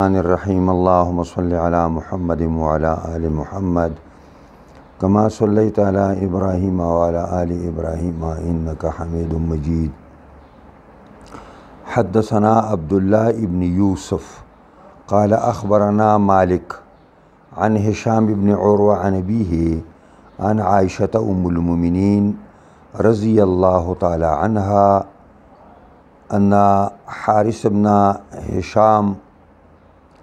الرحيم اللهم صل على محمد وعلى آل محمد كما صليت على إبراهيم وعلى آل إبراهيم إنك حميد مجيد. حدثنا عبد الله بن يوسف قال أخبرنا مالك عن هشام بن عروة عن أبيه عن عائشة أم المؤمنين رضي الله تعالى عنها أن حارث بن هشام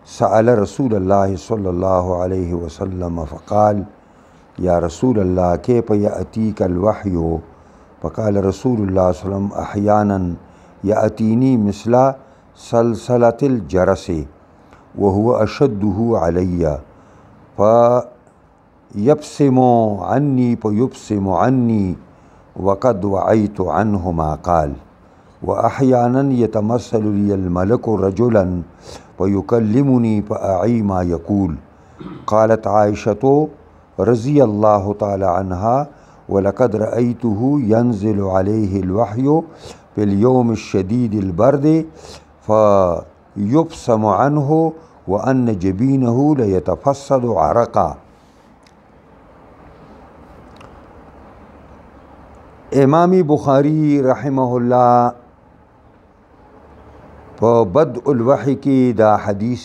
سأل رسول الله صلى الله عليه وسلم فقال يا رسول الله كيف يأتيك الوحي؟ فقال رسول الله صلى الله عليه وسلم أحيانا يأتيني مثل سلسلة الجرس وهو أشده علي فيبسم عني وقد وعيت عنه ما قال. وأحيانا يتمثل لي الملك رجلا ويكلمني فأعي ما يقول. قالت عائشة رضي الله تعالى عنها ولقد رأيته ينزل عليه الوحي في اليوم الشديد البرد فيبصم عنه وأن جبينه ليتفصل عرقا. امام بخاری رحمه الله په بدء الوحی کې دا حدیث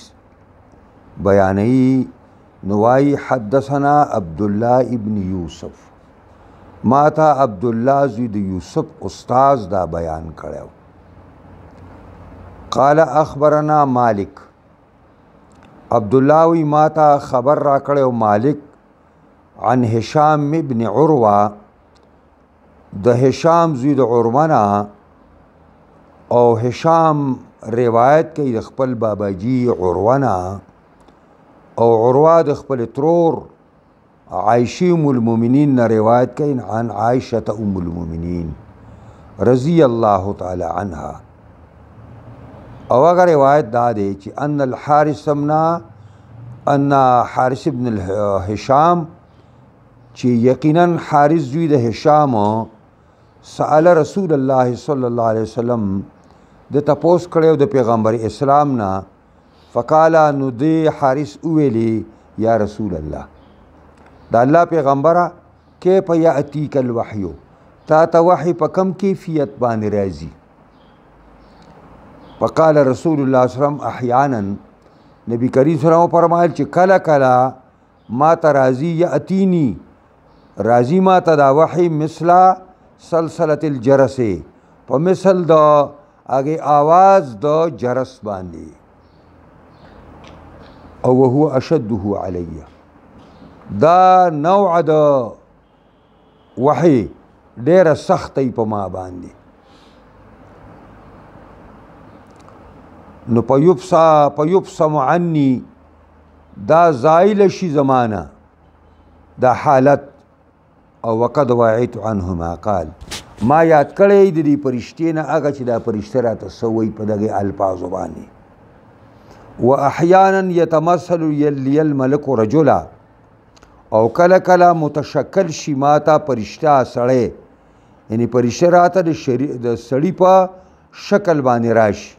بیانوي نوای حدثنا عبد الله ابن یوسف ما تا عبد الله زید یوسف استاذ دا بیان کړو. قال اخبرنا مالک عبد الله وی ما تا خبر را کړو مالک عن هشام ابن عروه د هشام زید عروه او هشام روایت کوي د خپل باباجي عروه او عروه د خپل ترور عائشه ام المؤمنین نه روایت کوي عن عائشه ام المؤمنین رضی الله تعالی عنها. او هغه روایت دا دی چې ان حارث بن هشام چې یقینا حارث زوی د هشام سأل رسول الله صلی الله علیه وسلم د تپوس کړو د پیغمبر اسلام نه فقال نو دی حارث اویلی یا رسول الله دا الله پیغمبره کیف یاتیک الوحی تا ته وحی په کم کیفیت باندې راځي؟ فقال رسول الله صلی الله علیه وسلم احیانا نبی کریم صلی الله علیه وسلم فرمایل چې کله کله ما ته راځي یاتینی راځي ما ته دا وحی مثلا سلسلة الجرس په مثل د هغې آواز د جرس باندې او وهو اشده علی دا نوع د وحی ډیره سختی په ما باندې نو پیبصم عني دا زایل شي زمانه دا حالت او وقد وعیت عنه ما قال ما یاد کړی د دې پرشتې نه هغه چې دا پرشته راته سوی په دغه الفاظو باندې. واحیانا یتمثل لی الملک رجلا او کله کله متشکل شي ماته پرشته سړی یعنی پرشته راته د سړي په شکل باندې راشي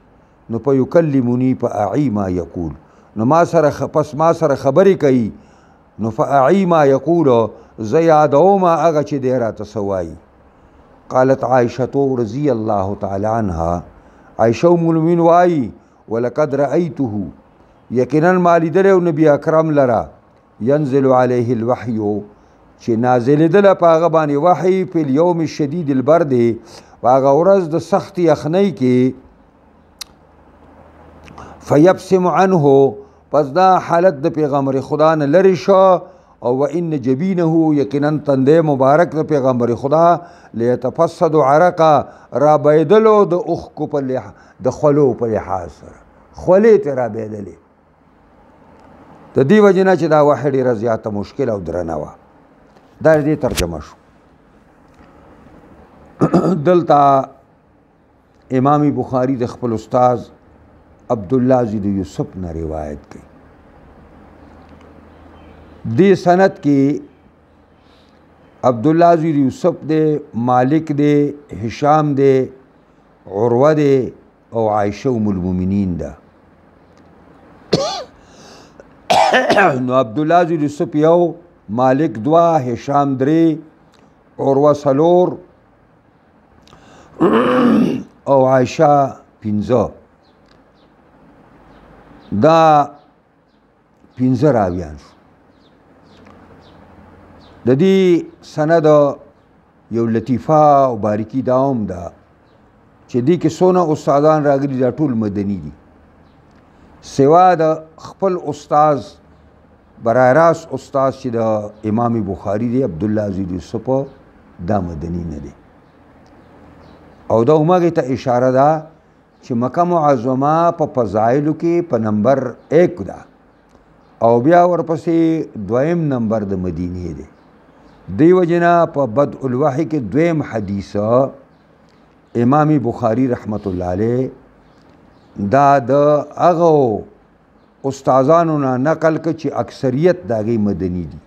نو په یکلمونی په اعی ما یقول نو ما سره خبرې کوي نو فاعی ما یقول زیادوما هغه چې دی راته سوایي. قالت عائشة رضی الله تعالی عنها عائشة ام المؤمنین وایي ولقد رأیته یقینا ما لیدلی و نبی اکرم لره ینزل علیه الوحی چې نازلېدله په هغه باندې وحی په الیوم الشدید البرد په هغه ورځ د سخت یخنۍ کې فیبسم عنه پس دا حالت د پیغمبر خدا نه لرې شو او وان جبینه یقینا تندې مبارک د پیغمبر خدا لیتفسد عرقا را بیدلو د اوښکو په د خولو په لحاظ سره خولې ته را بیدلې د دې وجې نه چې دا وحی ډېره زیاته مشکل او درنه وه. دا دې ترجمه شو. دلته امام بخاری د خپل استاذ عبدالله زید یوسف نه روایت کوي. دی سند کې عبدالله زید یوسف دے مالک دے هشام دے عروه دے او عائشه ام المؤمنین ده. نو عبدالله زوی یوسف یو، مالک دوه، هشام درې، عروه څلور او عایشه پنځه. دا پنځه راویان شو. د دې سند یو لطیفه او باریکي دا هم ده چې دې کې څونه استادان راغلي دا ټول مدني دي، سوا د خپل استاز برای راست استاد چې د امام بخاري دی عبدالله زوی یوسف، دا مدني نه دی. او دا همغې ته اشاره ده چې مکه معظمه په فضایلو کې په نمبر 1 ده او بیا ورپسې دویم نمبر د مدینې دی. دی وجنه په بدء الوحی کې دویم حدیث امام بخاری رحمت الله علیه دا د هغه استادانو نه نقل که چې اکثریت د هغې مدني دي.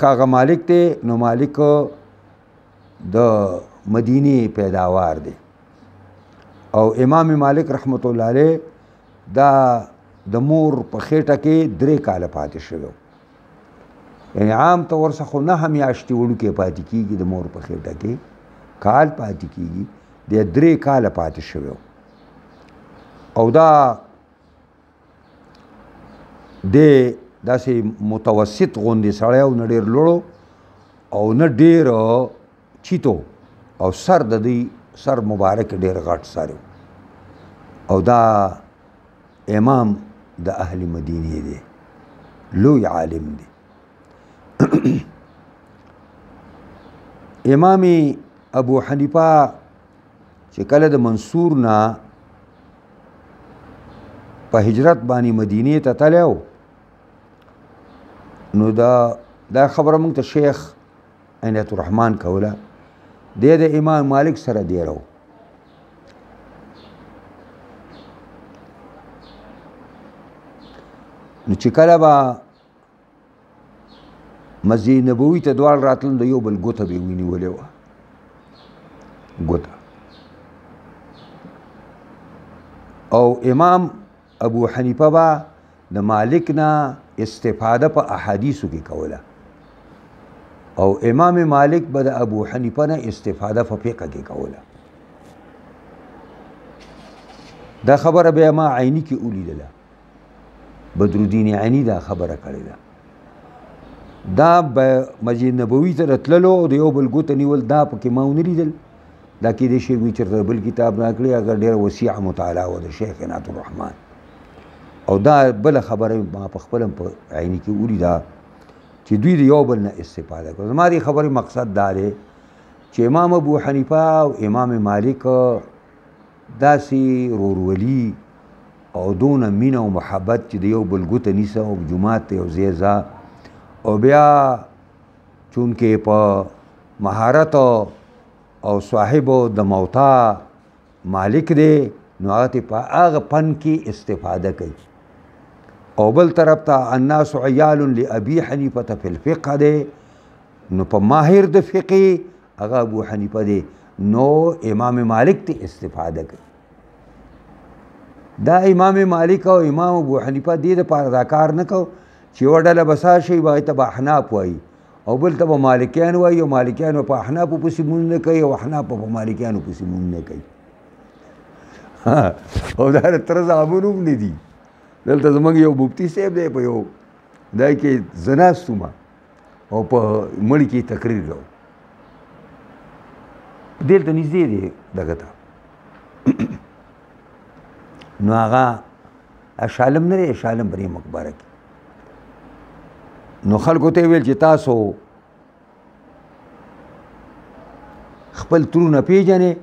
کاغه مالک دی نو مالک د مدینی پیداوار دی او امام مالک رحمت الله علیه دا د مور په خېټه کې 3 کاله پاتې شوی، یعنی عام طور څخه 9 میاشتې وړوکی پاتې کېږي، د مور په خېټه کې کال پاتې کېږي، د 3 کاله پاتې شوی. او دا د داسې متوسط غوندې سړی او نه ډېر لوړو او نه ډېر چیتو او سر د دوی سر مبارک ډېر غټ سر او دا امام د اهل مدینې دی، لوی عالم دی. امام ابو حنیفه چې کله د منصور نه په هجرت باندې مدینې ته تللی نو دا خبره موږ ته شیخ عنایت الرحمن کوله، دی د امام مالک سره دی رو. نو چې کله به مسجد نبوي ته دواړه راتلل د یو بل ګوته به یې ونیولې وه، ګوته. او امام ابو حنیفه به د مالک نه استفاده په احادیثو کې کوله او امام مالک به د ابو حنیفه نه استفاده په فقه کې کوله. دا خبره بیا ما عیني کې ولیدله، بدرالدین عیني دا خبره کړې ده. دا به مسجد نبوي ته راتللو او د یو بل ګوته نیول دا پکې ما ونه لیدل. دا کیدای شي وي چېرته بل کتاب راکړي، هغه ډېره وسیعه مطالعه وه د شیخ عنایت الرحمن. او دا بله خبره ما په خپله په عیني کې ولیده چې دوی د یو بل نه استفاده کوي. زما دې خبرې مقصد دا دی چې امام ابو حنیفه او امام مالک داسې رورولي او دونه مینه او محبت چې د یو بل ګوته نیسه او جومات ته یو ځای ځه او بیا چونکې په مهارت او صاحب د موتا مالک دی نو هغه په هغه فن کې استفاده کوي. او بل طرف ته الناس عیال لابي حنیفه فی الفقه دی نو په ماهر د فقه هغه ابو حنیفه دی نو امام مالک ته استفاده کوي. دا امام مالک او امام ابو حنیفه دې دپاره دا کار نه کو چې یوه ډله به شي به ته به احناف وایي او بل ته به مالکیان وایي او مالکیانو په احنافو پسې مونځ نه کوي او احناف په مالکیانو پسې مونځ نه کوي. او دا د تره زامن هم نه دي. دلته زموږ یو مفتي صاحب دی په یو دای کې زه ناست وم او په مړي کې تقریر کوو، دلته نږدې دی دغه ته نو هغه شالم نه دی، شالم پرې مقبره کې. نو خلکو ته ویل چې تاسو خپل ترونه پیژنې؟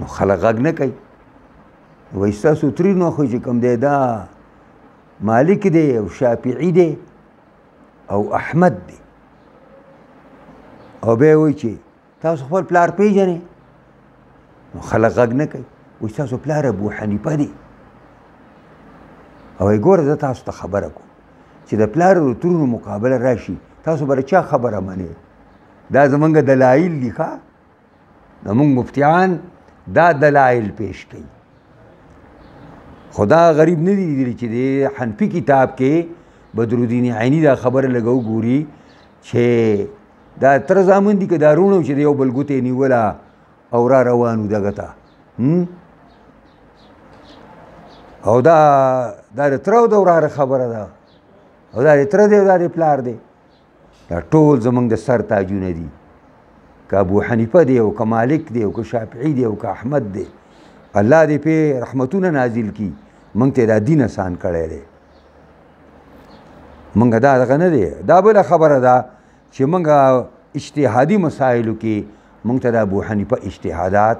نو خلک غږ نه کوي. وایي ستاسو ترونه خو چې کوم دی دا مالک دی او شافعي دی او احمد دی. او بیا وایي چې تاسو خپل پلار پیژنې؟ نو خلک غږ نه کوي. وایي ستاسو پلار ابو حنیفه دی. او وایي ګوره زه تاسو ته خبره کوم چې د پلار او ترونو مقابله راشي تاسو به د چا خبره منئ؟ دا زمونږ دلایل دي ښه، زمونږ مفتیان دا دلایل پیش کوي. خدا غریب نه دی لیدلی چې د حنفي کتاب کې بدرالدین عیني دا خبره لګو ګوري چې دا تر زامن دي که دا روڼ چې د یو بل ګوتې نیوله او را روانو دغه ته او دا د تره او د وراره خبره ده او دا د تره دی او دا د پلار دی دا ټول زمونږ د سر تاجونه دي که ابو حنیفه دی او که مالک دی او که شافعي دی او که احمد دی الله دې پې رحمتونه نازل کي موږ ته دا دین اسان کړی دی موږ دا دغه نه دی دا بله خبره ده چې موږ اجتهادي مسایلو کې موږ ته د ابو حنیفه اجتهادات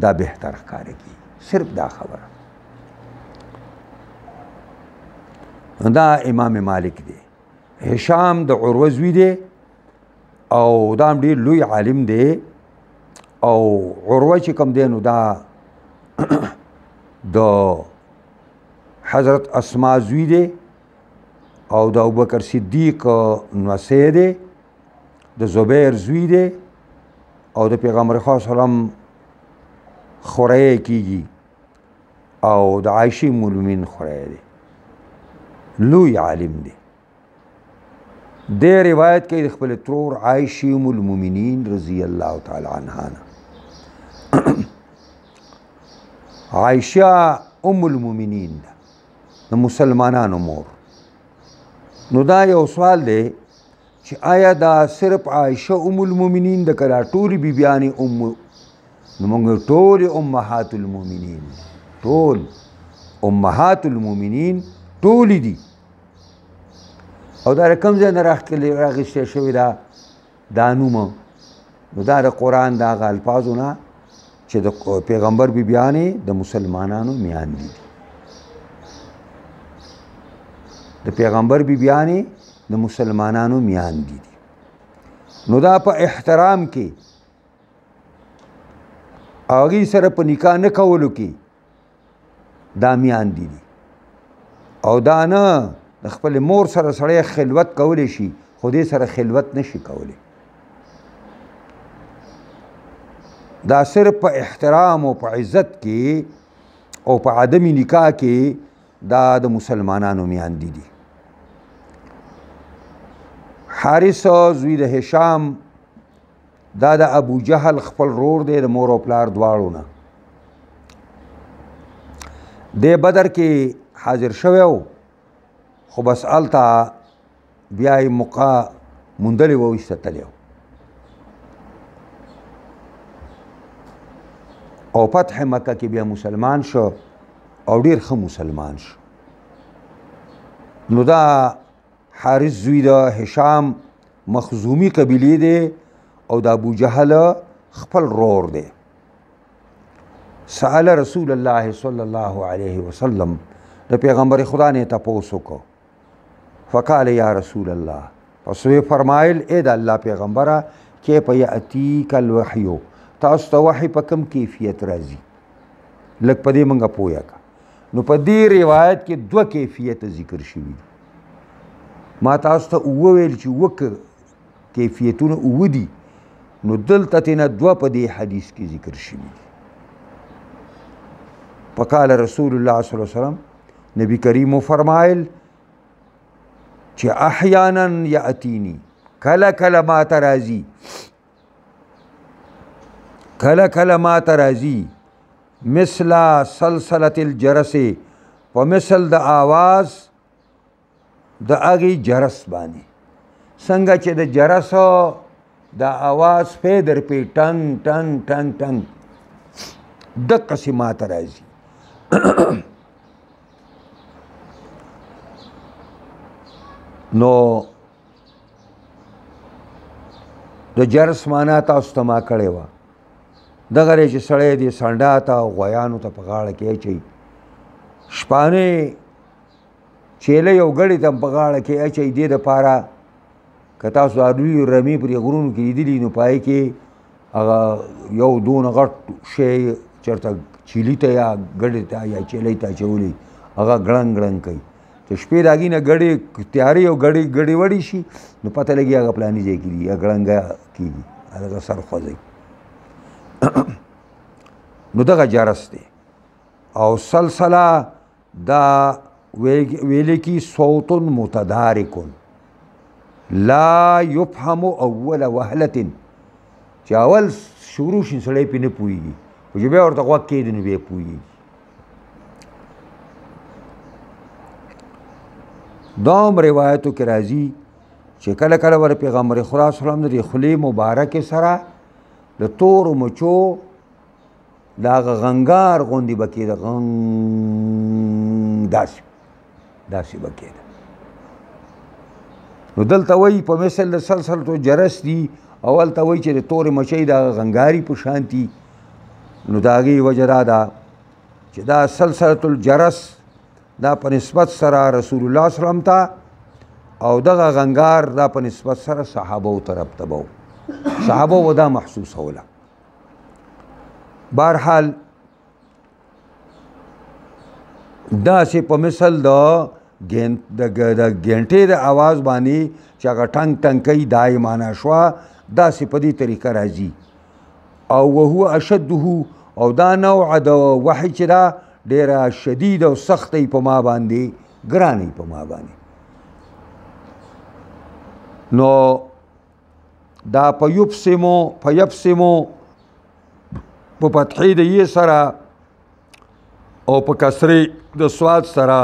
دا بهتر ښکاره کي صرف دا خبره دا امام مالک دی هشام د عروه زوی دی او دا هم ډېر لوی عالم دی او عروه چې کوم دی نو دا د حضرت اسما زوی دی او د ابوبکر صدیق نوسی دی د زبیر زوی دی او د پیغمبر خدا صلی الله علیه وسلم خوری کیږي او د عایشې ام المؤمنین خوری دی لوی عالم دی دې روایت کوي د خپل ترور عایشې ام المؤمنین رضی الله تعالی عنها عایشه ام المؤمنین د مسلمانانو مور نو دا یو سوال دی چې آیا دا صرف عایشه ام المؤمنین د کله ټولې بیبیانې نو موږ ټولې امهات المؤمنین ټول امهات المؤمنین ټولې دي او دا کوم ځای نه راغشته شوې ده دا نومه نو دا د قرآن د هغه الفاظو نه چې د پیغمبر بیبیانې د مسلمانانو میاندې دي د پیغمبر بیبیانې د مسلمانانو میاندې دي نو دا په احترام کې هغوی سره په نکاح نه کولو کې دا میاندې دي او دا نه د خپل مور سره سړی خلوت کولی شي خو دې سره خلوت نشي کولی دا صرف په احترام او په عزت کې او په عدم نکاح کې دا د مسلمانانو میاندې دي حارث زوی د هشام دا د ابو جهل خپل رور دی د مور او پلار دواړو نه دی بدر کې حاضر شوی و خو بس هلته بیا یې موقع موندلې وه ویسته تللی او فتح مکه کې بیا مسلمان شو او ډېر ښه مسلمان شو نو دا حارث زوی د هشام مخزومي قبیلې دی او د ابو جهل خپل رور دی سأل رسول الله صلی الله علیه وسلم د پیغمبر خدا نے تپوس وکړو فقال یا رسول الله پس وی فرمایل اے د الله پیغمبره کیف یأتیک الوحی تاسو ته وحی په کوم کیفیت راځي لږ په دې موږ پوهه کا نو په دې روایت کې دوه کیفیت ذکر شوي دي ما تاسو ته اووه ویل چې اووه کیفیتونه اووه دي نو دلته تېنه دوه په دې حدیث کې ذکر شوي دي فقال رسول الله صلی الله علیه وسلم نبی کریم فرمایل چې احیانا یأتینی کله کله ما ته راځي کله کله ما ته راځي مثل سلسلة الجرس په مثل د آواز د هغې جرس باندې څنګه چې د جرس د آواز پې در پې ټنګ ټنګ ټنګ ټنګ دقسې ما ته راځي نو د جرس معنا تاسو ته ما کړې وه دغه دی چې سړی دې سنډا ته او غویانو ته په غاړه کې اچوي شپانې چیلۍ او ګړې ته هم په غاړه کې اچوي دې دپاره که تاسو دا لویو رمې پرې غرونو کې لیدلي نو په هغې کې هغه یو دونه غټ شی چېرته چیلي ته یا ګړې ته یا چیلۍ ته اچولی هغه ګړنګ ګړنګ کوي چې شپې د هغې نه ګړې تیارې او ګړې وړې شي نو پته لګي هغه پلاني ځای کې دي یا ګړنګه کېږي هغه سر خوځوي نو دغه جرس دی او سلسله دا ویلے کی صوت متدارک لا یفهم اول وهلة چې اول شروع شي سړی پې نه پوهېږي خو چې بیا ورته غوږ کېږدي نو بیا پوهېږي. دا هم روایتو کې راځي چې کله کله ور پیغمبر خدا صلی الله علیه وسلم د خولې مبارکې سره د تورو مچو د هغه غنګار غوندې به کېده غنګ داسې به کېده. نو دلته وایي په مثل د سلسلتو جرس دي اول ته وایي چې د تورې مچۍ د هغه غنګاري په شان دي. نو د هغې وجه دا ده چې دا سلسلة الجرس دا په نسبت سره رسول الله صلی الله علیه وسلم ته او دغه غنګار دا په نسبت سره صحابو طرف ته به صحابو و دا محسوسوله. بهرحال داسې په مثل د ګنټې د آواز باندې چې هغه ټنګ ټنګ کوي دا یې معنا شوه داسې په دې طریقه راځي. او وهو اشده او دا نوع د وحی چې دا ډېره شدید او سخت په ما باندې ګران په ما باندې. نو دا په یبسمو په فتحې د یې سره او په کسرې د سواد سره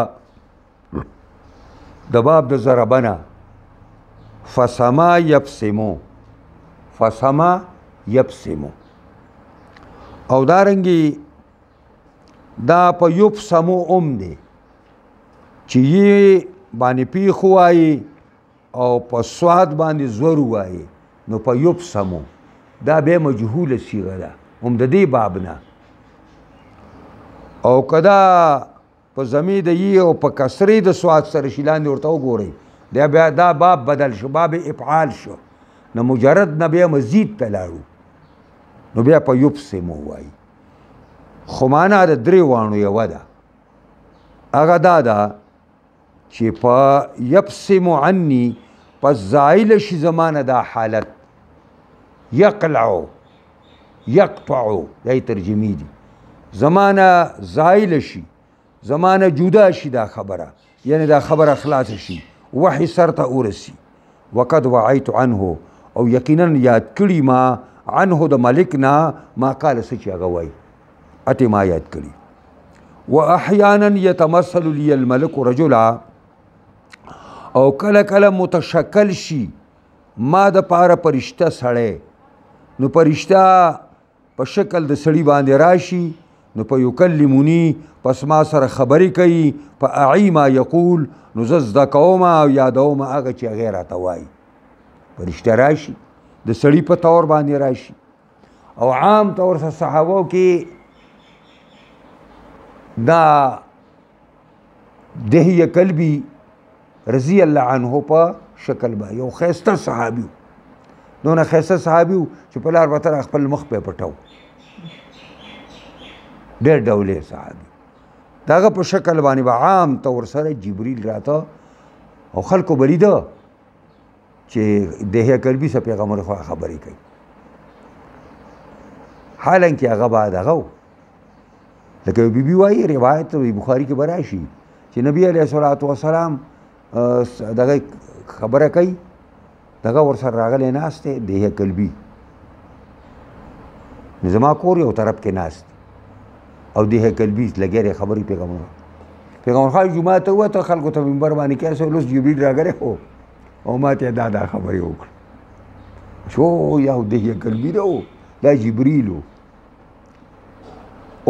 د باب د ضربنه فسما یبسمو او دارنګې دا په یبسمو دی چې یې باندې پیښ وایي او په سواد باندې زور وایي نو په یبسمو دا بیا مجهوله صیغه ده هم د دې باب نه. او کدا په ضمیر د یې او په کسرې د سواد سره شي لاندې ورته وګورئ بیا دا باب بدل شو باب افعال شو نو مجرد نه بیا مزید ته لاړو نو بیا په یبسمو وایي. خو معنا د درې واڼو یوه ده هغه دا ده چې په یبسمو عني پس زایل شي زمانه دا حالت یقلعو یقطعو دای ترجمې دي زمانه زایل شي زمانه جدا شي دا خبره یعنی دا خبره خلاص شي وحی سر ته ورسي. وقد وعیت عنه او یقینا یاد کړي ما عنه د ملک نه ما قال څه چې هغه وایي اته ما یاد کړي. واحیانا یتمثل لی الملک رجلا او کله کله متشکل شي ما د پاره پرشته سړی نو پرشته په شکل د سړي باندې راشي نو په یکلمونی پس ما سره خبرې کوي په اعی ما یقول نو زه زده کوم او یادوم هغه چې هغې راته وایي. پرشته راشي د سړي په طور باندې راشي او عام طور سره صحابو کې دا دهیه کلبی رضی الله عنه په شکل به یو ښایسته صحابي و دونه ښایسته صحابي و چې په لار به تر خپل مخ پې پټو ډېر ډولې صحابي د هغه په شکل باندې به عام طور سره جبریل راته او خلکو به لیده چې دهیه کلبي سره پیغمبر خوا خبرې کوي حالانکې هغه به دغه و لکه یو بیبي وایي روایت بخاري کې به راشي چې نبی علیه الصلاة وسلام دغه خبره کوي دغه ورسره راغلی ناست دی دهیه کلبي نو زما کور یو طرف کې ناست او دهیه کلبي لګیا دی خبرې پیغمبر خوا جومات ته ووته خلکو ته منبر باندې کیسه اوس جبریل راغلی و او ما ته دا خبرې وکړه شو یو دهیه کلبي ده دا جبریل و.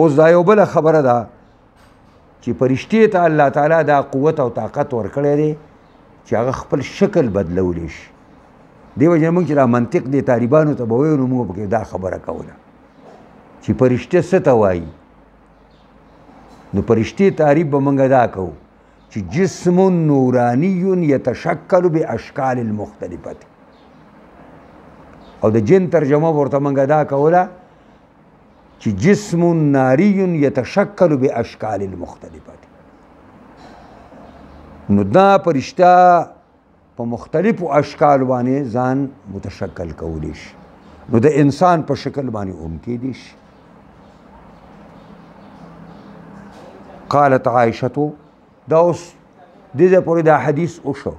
اوس دا یو بله خبره ده چې فرشتې ته الله تعالی دا قوت او طاقت ورکړی دی چې هغه خپل شکل بدلولی شي. دې وجې موږ چې دا منطق دې طالبانو ته به وایو نو موږ پکې دا خبره کوله چې فرشته څه ته وایي نو فرشتې تعریف به موږ دا کوو چې جسم نورانی یتشکل باشکال المختلفه او د جن ترجمه ورته موږ دا کوله چې جسم ناری یتشکل باشکال المختلفه نو دا فرشته په مختلفو اشکال باندې ځان متشکل کولی شي نو د انسان په شکل باندې هم کېدی شي. قالت عائشة دا اوس دې ځای پورې دا حدیث وشو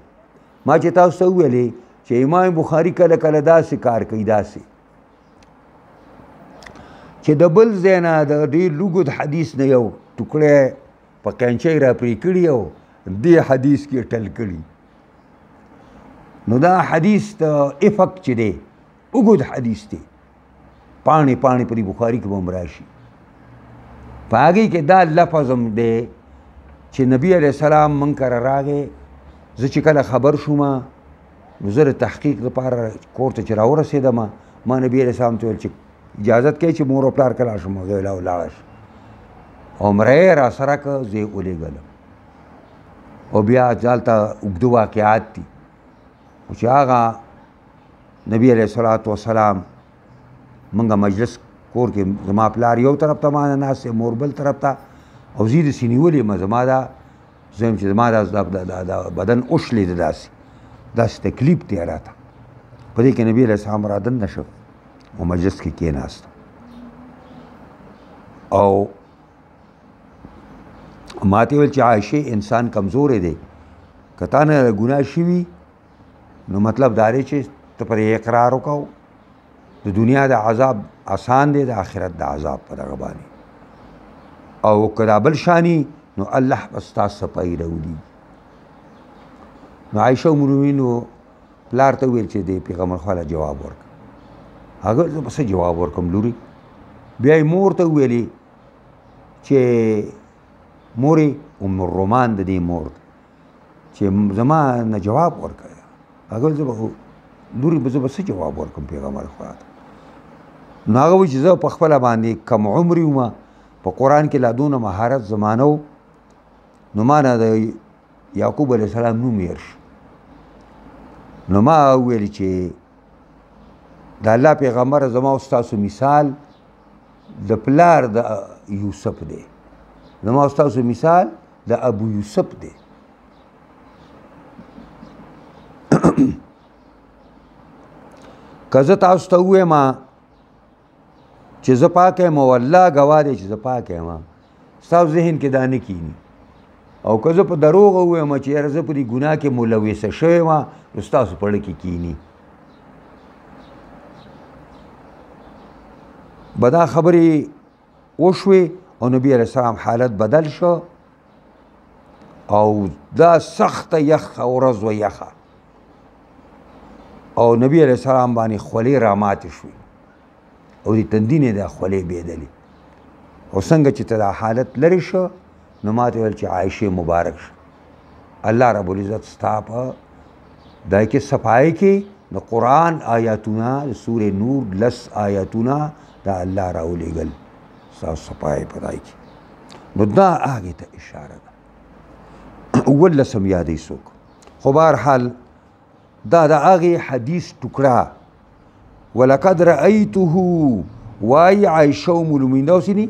ما چې تاسو ته وویلې چې امام بخاري کله کله داسې کار کوي داسې چې د بل ځای نه د ډېر لږ حدیث نه یو ټوکړی په کینچۍ را پرې کړي او دې حدیث کې ټل کړي نو دا حدیث د افق چې دی اوږد حدیث دی پاڼې پاڼې په دې بخاري کې به هم راشي په هغې کې دا لفظ هم دی چې نبي علیه السلام موږ کره راغی زه چې کله خبر شوم نو زه د تحقیق لپاره کور ته چې راورسېدم ما نبي علیه السلام ته ویل چې اجازت کوي چې مور او پلار کله شم هغې ویل او لاړه شه او مری را سره که زه یې ولېږلم او بیا دلته اوږده واقعات دي خو چې هغه نبي علیه الصلاة وسلام موږ مجلس کور کې زما پلار یو طرف ته مانه ناست دی مور بل طرف ته او زه یې داسې نیولې یم زما دا زه یم چې زما دا بدن وشلېده داسې تکلیف دی راته په دې کې نبي علیه السلام را دننه شو او مجلس کې کېناست او ما ته ویل چې عایشې انسان کمزوری دی که تا نه ګناه شوي نو مطلب دا دی چې ته پرې اقرار وکړو د دنیا د عذاب آسان دی د آخرت د عذاب په دغه باندې او که دا بل شاني نو الله به ستا صفایي راولي نو عایشه ام المؤمنینو پلار ته وویل چې د پیغمبر خواله جواب ورکړه هغه زه به څه جواب ورکړم لورې بیا یې مور ته وویلې چې مورې ام الرومان د دې مور چې زما نه جواب ورکړه هغه زه به لورې به زه به څه جواب ورکړم پیغمبر خوا ته نو هغه وایي چې زه په خپله باندې کم عمري وم په قرآن کې لا دونه مهارت زمانه و نو ما نه د یعقوب علیه السلام نوم هېر شو نو ما وویل چې د الله پیغمبر زما او ستاسو مثال د پلار د یوسف دی زما او ستاسو مثال د ابو یوسف دی که زه تاسو ته ووایم چې زه پاک یم او الله ګواه دی چې زه پاک یم ستاسو ذهن کې دا نه کیني او که زه په دروغ ووایم چې یاره زه په دې ګناه کې ملوثه شوی یم نو ستاسو په زړه کې کیني به دا خبرې وشوې او نبي علیه السلام حالت بدل شو او دا سخته یخه ورځ و یخه او نبی علیه السلام باندې خولې راماتې شوې او د تندي نه دا خولې بېدلې او څنګه چې ته دا حالت لرې شو نو ما ته ویل چې عایشې مبارک شه الله رب العزت ستا په دای کې صفای کې د قرآن آیاتونه د سورې نور 10 آیاتونه دا الله راولېږل ستاسو صفای په دای کې نو دا هغې ته اشاره ده 18 یادوي څوک خو بهرحال دا د هغې حدیث ټوکړه ولقد رأیته وایي عایشه ام المؤمنین داسې ني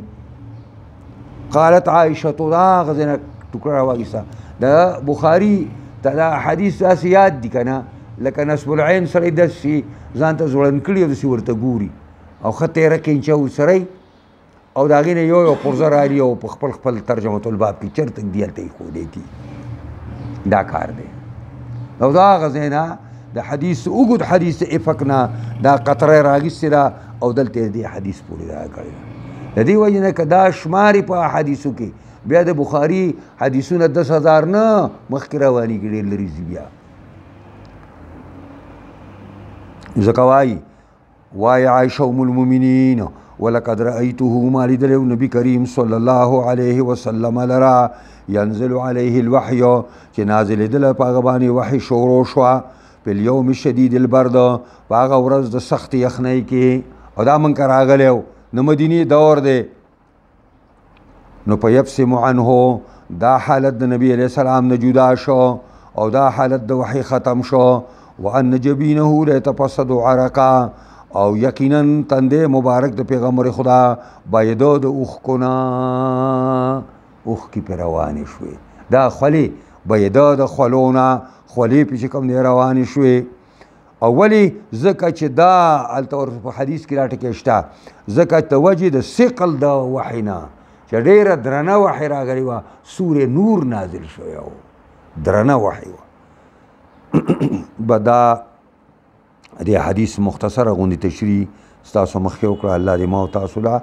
قالت عایشه دا هغه ځای نه ټوکړه راواخیسته د بخاري ته دا حدیث داسې یاد دي که نه لکه نصب العین سړی داسې ځان ته ځوړند کړي او داسې ورته ګوري او ښه تیره کینچه ورسری او د هغې نه یو پرزه رالي او په خپل ترجمة الباب کې چېرته ږدي هلته ایښودی دي دا کار دی او دا هغه ځای نه د حدیث اوږد حدیث د افق نه دا قطره یې راغیستې ده او دلته یې دې حدیث پورې دا کړې ده د دې وجې نه که دا شمارې په حدیثو کې بیا د بخاري حدیثونه 10,000 نه مخکې روانېږي ډېر لرې ځي بیا ځکه وایي عایشه ام المؤمنین ولقد رأیته ما لیدلی نبي کریم صلی الله علیه وسلم لرا ينزل عليه الوحي چې نازلېدله په هغه باندې وحي شروع شوه په اليوم الشدید البرد په هغه ورځ د سخت یخنۍ کې او دا موږ راغلی و د مدینې دور دی نو په یبسم عنه دا حالت د نبی علیه السلام نه جدا شو او دا حالت د وحي ختم شو وان جبینه لیتفسد عرقا او یقینا تندې مبارک د پیغمبر خدا بایدو د اوښکو نه اوښکې پې روانې شوې دا خولې بایده د خولو نه خولې پې چې کوم دی روانې شوې او ولې ځکه چې دا هلته په حدیث کې راټکې شته ځکه د وجې د ثقل د وحي نه چې ډېره درنه وحی راغلې وه سورې نور نازل شوی و درنه وحی وه به دا دې حدیث مختصره غوندې تشریح ستاسو مخکې وکړه الله دې ما او تاسو له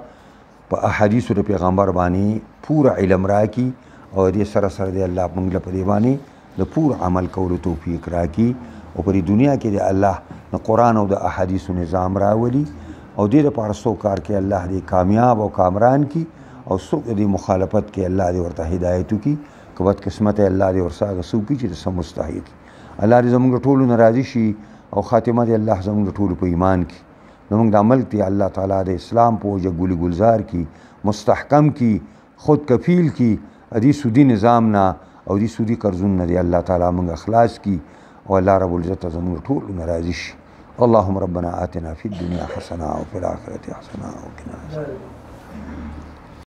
په احادیثو د پیغمبر باندې پوره علم راکړي او دې سره سره دې الله موږ له په دې باندې د پور عمل کولو توفیق راکړي او په دې دنیا کې د الله د قرآن او د احادیثو نظام راولي او دې لپاره څوک کار کوي الله دې کامیاب او کامران کړي او څوک دې مخالفت کوي الله دې ورته هدایت وکړي که بدقسمته الله دې ورسره هغه څوک چې د څه مستحق الله دې زموږ ټولو نه راضي شي او خاتمه دې الله زموږ ټولو په ایمان کې زموږ د عمل ته الله تعالی د اسلام په وجه ګولي ګلزار کی مستحکم کی خود کفیل کی دې سودی نظام نه او دې سودی قرضونه دې الله تعالی موږ اخلاص کی او الله رب العزت زموږ ټولو نه راضي شي اللهم ربنا آتنا في الدنيا حسنة وفي الآخرة حسنة وقنا عذاب النار